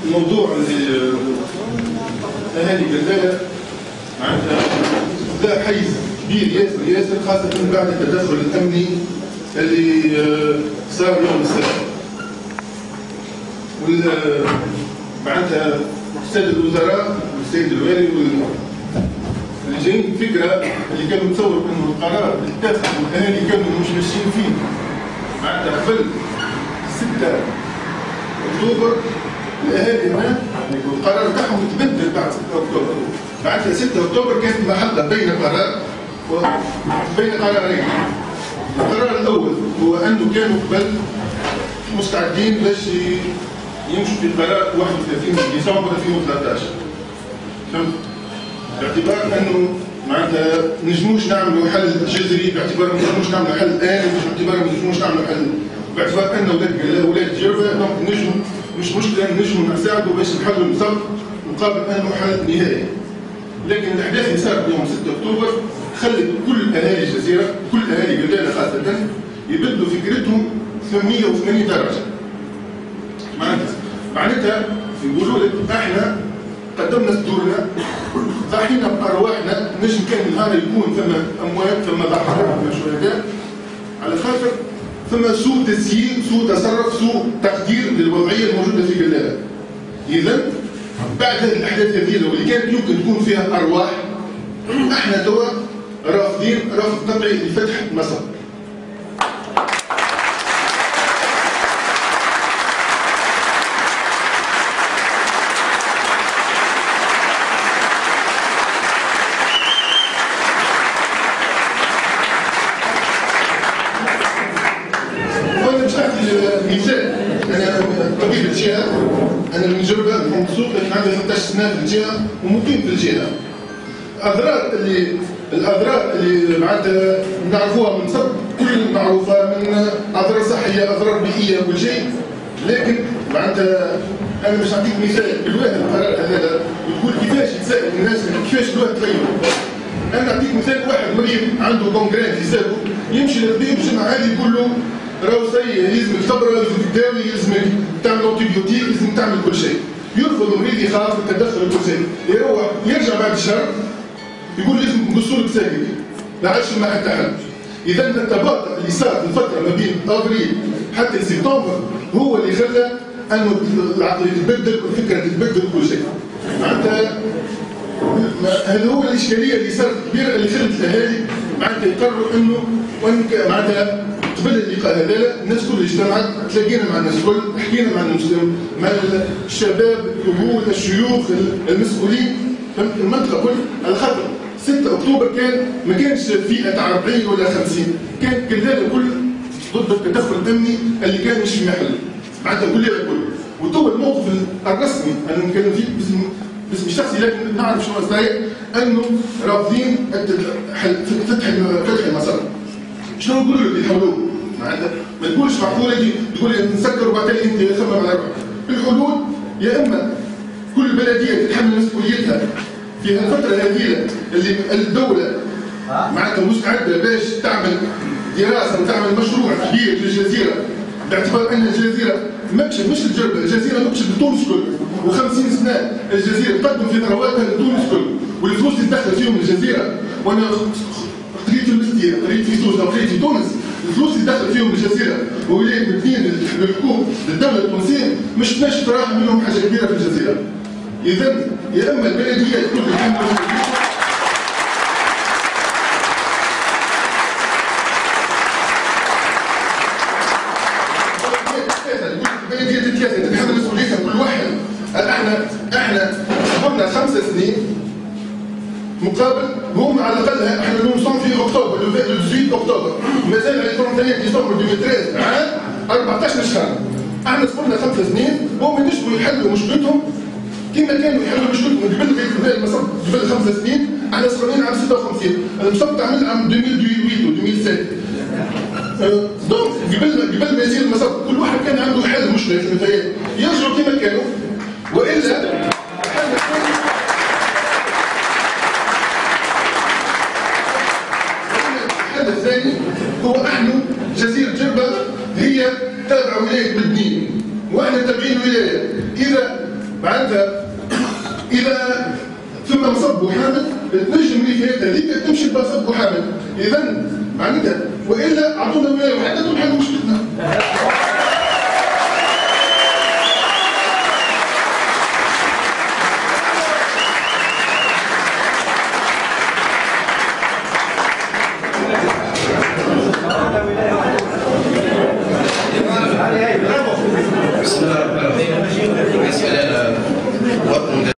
الموضوع اللي اهالي جزالة معناتها ذا حيز كبير ياسر ياسر، خاصة بعد التدخل الأمني اللي صار يوم السبت. معناتها السيد الوزراء والسيد الوالي اللي جايين فكرة اللي كانوا متصور انه القرار اللي اتخذ والاهالي كانوا مش ماشيين فيه معناتها قبل 6 أكتوبر. الاهالي هنا القرار بتاعهم تبدل بعد 6 أكتوبر. معناتها 6 أكتوبر كانت محطة بين قرار وبين قرارين. القرار الاول هو انه كانوا قبل مستعدين باش يمشوا في قرار 31 ديسمبر 2013. فهمت؟ باعتبار انه معناتها ما نجموش نعملوا حل جذري، باعتبار ما نجموش نعملوا حل آلي، باعتبار ما نجموش نعملوا حل، باعتبار ان اولاد جربه دونك نجموا مش مشكله نجموا نساعدوا باش نحلوا المسبب مقابل انه حل نهائي. لكن الاحداث اللي صارت يوم 6 أكتوبر خلت كل اهالي الجزيره، كل اهالي جزيره خاصه يبدلوا فكرتهم 180 درجه. معناتها يقولوا لك احنا قدمنا صدورنا، ضحينا بارواحنا، نجم كان نهار يكون ثم اموات ثم ضحايا ثم شهداء، على خاطر ثم سوء تسيير، سوء تصرف، سوء تقدير للوضعيه الموجوده في جلاله. اذا بعد هذه الاحداث الثقيله واللي كانت يمكن تكون فيها ارواح، احنا توا رافضين رفض قطعي لفتح مصر. طبيب الجهه، انا من جربه من السوق لكن عندي 13 سنه في الجهه ومقيم في الجهه. الاضرار اللي معناتها نعرفوها من صب كل معروفه، من اضرار صحيه، اضرار بيئيه، كل شيء. لكن معناتها انا باش نعطيك مثال بالواحد القرار هذا يقول كيفاش يتسائل الناس كيفاش الواحد تغير. انا نعطيك مثال، واحد مريض عنده كونغرين في ساقه، يمشي للطبيب الجمعه هذه يقول له راهو سي يلزمك تبرد، يلزمك تداوي، يلزمك تعمل انتيبيوتيك، يلزمك تعمل كل شيء. يرفض المريض، يخاف التدخل كل شيء، يروح يرجع بعد شهر يقول لازم نقصوا لك ساقك، لا عادش ما حتى حل. اذا التباطؤ اللي صار في الفتره ما بين افريل حتى سبتمبر هو اللي خلى انه العقل يتبدل والفكره تتبدل كل شيء. معناتها هذا هو الاشكاليه اللي صارت كبيره اللي خلت الاهالي معناتها يقرروا انه معناتها قبل اللقاء هذا الناس كلها اجتمعت، تلاقينا مع الناس الكل، حكينا مع الشباب، الكهول، الشيوخ، المسؤولين، فهمت المنطقه كل، على خاطر 6 أكتوبر ما كانش فئه تاع 40 ولا 50، كان كلنا كل ضد التدخل الامني اللي كان مش في محل، معناتها كلنا الكل. وتو الموقف الرسمي انا نتكلم فيه باسمي الشخصي لكن نعرف شنو صاير، انه رافضين فتح المسار. شنو نقولوا له اللي يحاولوه؟ معناتها ما تقولش معقوله تقول لي نسكر وبعدين انت خمم على روحك. الحلول يا اما كل بلديه تتحمل مسؤوليتها في الفتره هذه اللي الدوله معناتها مستعده باش تعمل دراسه وتعمل مشروع كبير للجزيره، باعتبار ان الجزيره مكشف مش الجربه، الجزيره مكشف لتونس كل، و50 سنه الجزيره تقدم في ثرواتها لتونس كل، والفلوس اللي تدخل فيهم الجزيره، وانا قريت في المسديه، قريت في تونس، قريت في تونس، الفلوس اللي دخل فيهم الجزيره وولايات مدينه للحكومه للدوله التونسيه مش شفناش تراها منهم حاجه كبيره في الجزيره. اذا يا اما البلديات كلها البلديات الثلاثه تتحمل مسؤوليتها كل واحد. احنا صبرنا 5 سنين مقابل هم على الاقل احنا نوصل في اكتوبر، لو 18 اكتوبر مازال على 31 ديسمبر 2013 عام 14 شهر. احنا صبرنا 5 سنين وهم ينجموا يحلوا مشكلتهم كما كانوا يحلوا مشكلتهم قبل 5 سنين. احنا صبرنا عام 56، المصب تعمل عام 2008 و 2007. دونك قبل ما يصير المصب كل واحد كان عنده حل مشكله في النهايه يرجعوا كما كانوا، والا الثاني هو احنا جزيره جربه هي تابعه ولايه مدنين واحنا تابعين ولايه. اذا معناتها اذا ثم مصب حامل تنجم الريفات هذيك تمشي بمصب حامل، اذا معناتها والا اعطونا ولايه وحده تنحل مشكلتنا.